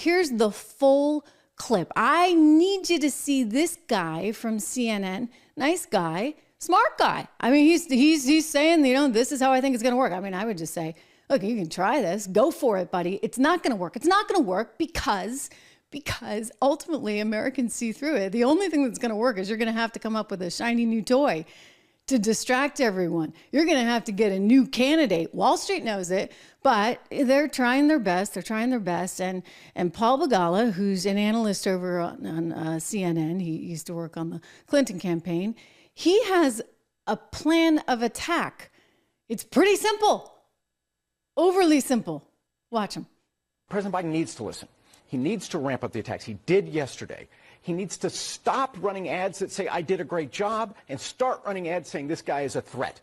Here's the full clip. I need you to see this guy from CNN. Nice guy, smart guy. I mean, he's saying, you know, this is how I think it's going to work. I mean, I would just say, look, you can try this. Go for it, buddy. It's not going to work. It's not going to work because ultimately Americans see through it. The only thing that's going to work is you're going to have to come up with a shiny new toy to distract everyone. You're going to have to get a new candidate. Wall Street knows it, but they're trying their best. They're trying their best. And Paul Begala, who's an analyst over on CNN, he used to work on the Clinton campaign, he has a plan of attack. It's pretty simple, overly simple. Watch him. President Biden needs to listen. He needs to ramp up the attacks. He did yesterday. He needs to stop running ads that say, I did a great job, and start running ads saying this guy is a threat.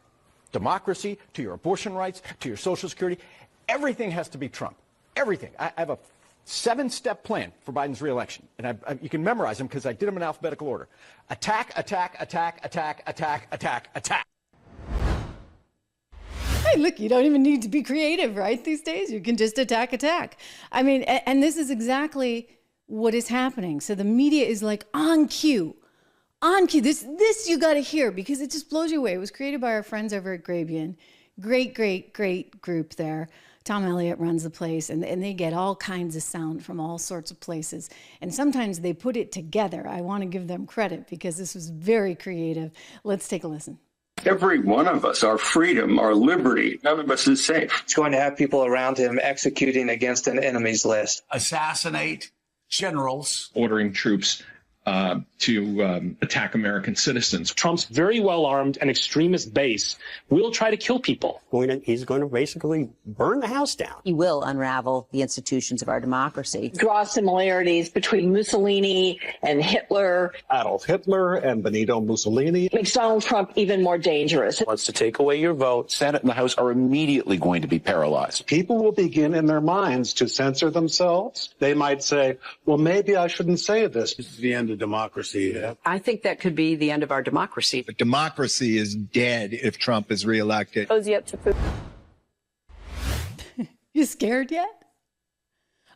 Democracy, to your abortion rights, to your Social Security, everything has to be Trump. Everything. I have a 7-step plan for Biden's reelection, and you can memorize them because I did them in alphabetical order. Attack, attack, attack, attack, attack, attack, attack. Hey, look, you don't even need to be creative, right? These days, you can just attack. I mean, and this is exactly what is happening. So the media is like on cue. This you got to hear because it just blows you away. It was created by our friends over at Regan. Great group there. Tom Elliott runs the place, and they get all kinds of sound from all sorts of places. And sometimes they put it together. I want to give them credit because this was very creative. Let's take a listen. Every one of us, our freedom, our liberty, none of us is safe. He's going to have people around him executing against an enemy's list. Assassinate generals. Ordering troops to attack American citizens. Trump's very well-armed and extremist base will try to kill people. He's going to basically burn the house down. He will unravel the institutions of our democracy. Draw similarities between Mussolini and Hitler. Adolf Hitler and Benito Mussolini. Makes Donald Trump even more dangerous. Wants to take away your vote. Senate and the House are immediately going to be paralyzed. People will begin in their minds to censor themselves. They might say, well, maybe I shouldn't say this. This is the end of democracy. Yeah. I think that could be the end of our democracy. But democracy is dead if Trump is reelected. Cozy up to food. You scared yet?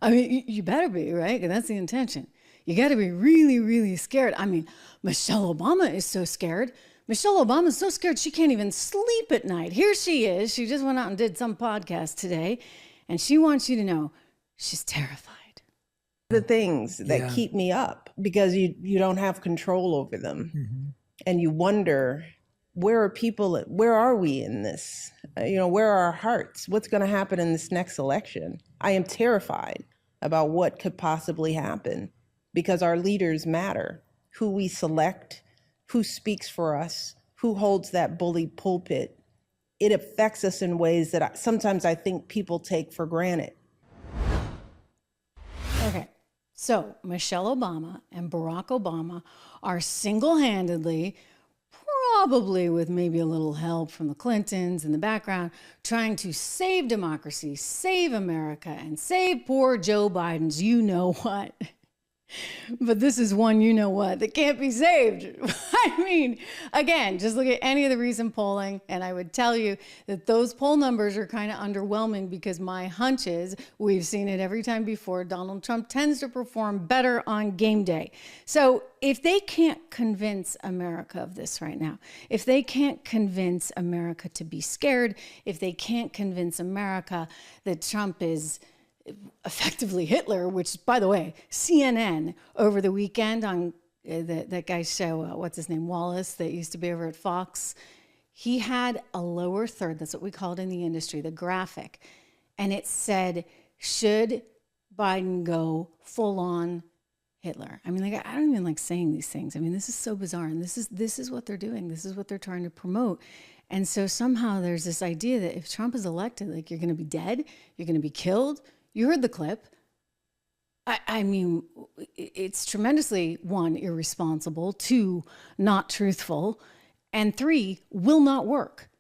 I mean, you better be, right? And that's the intention. You got to be really, really scared. I mean, Michelle Obama is so scared. Michelle Obama is so scared she can't even sleep at night. Here she is. She just went out and did some podcast today, and she wants you to know she's terrified. The things that keep me up because you don't have control over them. Mm-hmm. And you wonder, where are we in this? Where are our hearts? What's going to happen in this next election? I am terrified about what could possibly happen because our leaders matter. Who we select, who speaks for us, who holds that bully pulpit. It affects us in ways that sometimes I think people take for granted. Okay. So Michelle Obama and Barack Obama are single-handedly, probably with maybe a little help from the Clintons in the background, trying to save democracy, save America, and save poor Joe Biden's you-know-what. But this is one you-know-what that can't be saved. I mean, again, just look at any of the recent polling, and I would tell you that those poll numbers are kind of underwhelming because my hunch is, we've seen it every time before, Donald Trump tends to perform better on game day. So if they can't convince America of this right now, if they can't convince America to be scared, if they can't convince America that Trump is effectively Hitler, which, by the way, CNN over the weekend on that guy's show, what's his name, Wallace, that used to be over at Fox, he had a lower third, that's what we call it in the industry, the graphic, and it said, should Biden go full-on Hitler? I mean, I don't even like saying these things. I mean, this is so bizarre, and this is what they're doing. This is what they're trying to promote. And so somehow there's this idea that if Trump is elected, like, you're going to be dead, you're going to be killed. You heard the clip. I mean, it's tremendously, 1, irresponsible, 2, not truthful, and 3, will not work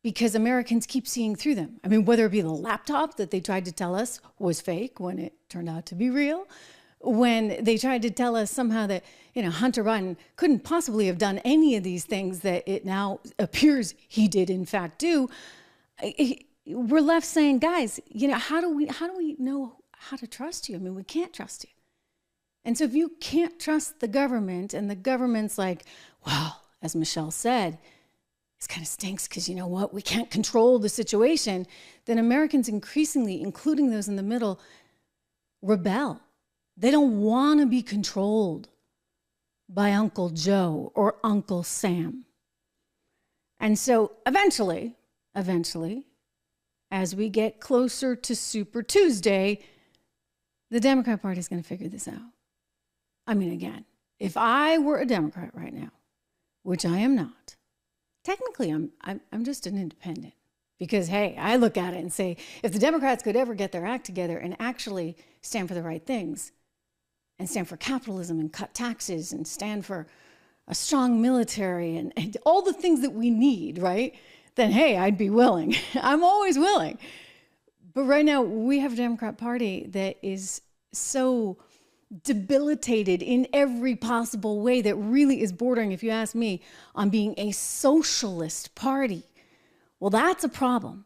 because Americans keep seeing through them. I mean, whether it be the laptop that they tried to tell us was fake when it turned out to be real, when they tried to tell us somehow that, Hunter Biden couldn't possibly have done any of these things that it now appears he did in fact do. We're left saying, guys, how do we know how to trust you. I mean, we can't trust you. And so if you can't trust the government and the government's like, well, as Michelle said, this kind of stinks because you know what? We can't control the situation. Then Americans increasingly, including those in the middle, rebel. They don't want to be controlled by Uncle Joe or Uncle Sam. And so eventually, as we get closer to Super Tuesday, the Democrat Party is going to figure this out. I mean, again, if I were a Democrat right now, which I am not, technically I'm just an independent. Because, hey, I look at it and say, if the Democrats could ever get their act together and actually stand for the right things, and stand for capitalism and cut taxes and stand for a strong military and all the things that we need, right? Then, hey, I'd be willing. I'm always willing. But right now, we have a Democrat Party that is so debilitated in every possible way that really is bordering, if you ask me, on being a socialist party. Well, that's a problem.